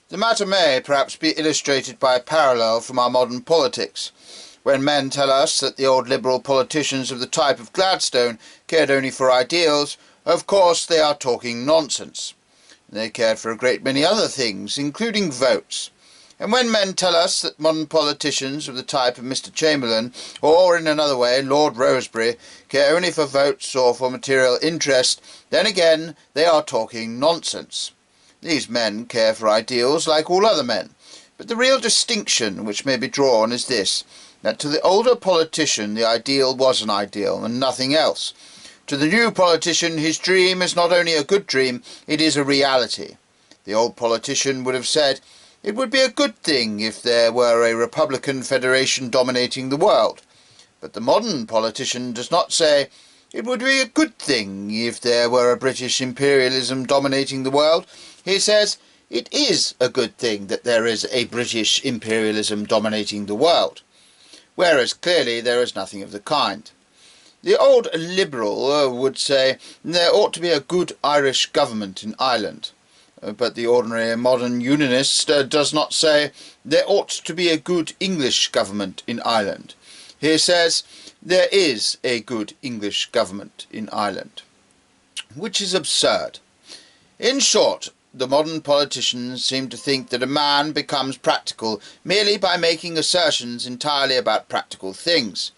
The matter may perhaps be illustrated by a parallel from our modern politics. When men tell us that the old liberal politicians of the type of Gladstone cared only for ideals, of course they are talking nonsense. They cared for a great many other things, including votes. And when men tell us that modern politicians of the type of Mr. Chamberlain, or in another way Lord Rosebery, care only for votes or for material interest, then again they are talking nonsense. These men care for ideals like all other men, but the real distinction which may be drawn is this, that to the older politician the ideal was an ideal and nothing else. To the new politician his dream is not only a good dream, it is a reality. The old politician would have said, it would be a good thing if there were a Republican Federation dominating the world. But the modern politician does not say, it would be a good thing if there were a British imperialism dominating the world. He says, it is a good thing that there is a British imperialism dominating the world. Whereas clearly there is nothing of the kind. The old liberal would say, there ought to be a good Irish government in Ireland. But the ordinary modern unionist does not say, there ought to be a good English government in Ireland. He says, there is a good English government in Ireland. Which is absurd. In short, the modern politicians seem to think that a man becomes practical merely by making assertions entirely about practical things.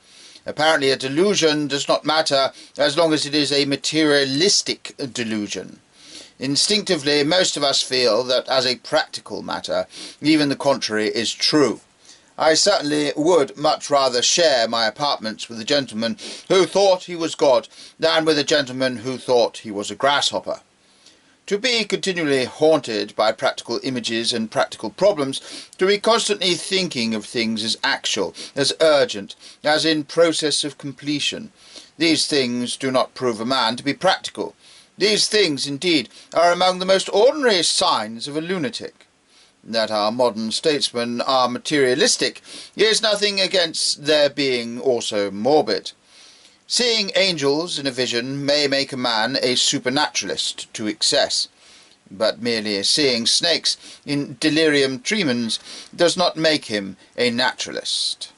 Apparently a delusion does not matter as long as it is a materialistic delusion. Instinctively, most of us feel that as a practical matter, even the contrary is true. I certainly would much rather share my apartments with a gentleman who thought he was God than with a gentleman who thought he was a grasshopper. To be continually haunted by practical images and practical problems, to be constantly thinking of things as actual, as urgent, as in process of completion, these things do not prove a man to be practical. These things, indeed, are among the most ordinary signs of a lunatic. That our modern statesmen are materialistic is nothing against their being also morbid. Seeing angels in a vision may make a man a supernaturalist to excess, but merely seeing snakes in delirium tremens does not make him a naturalist.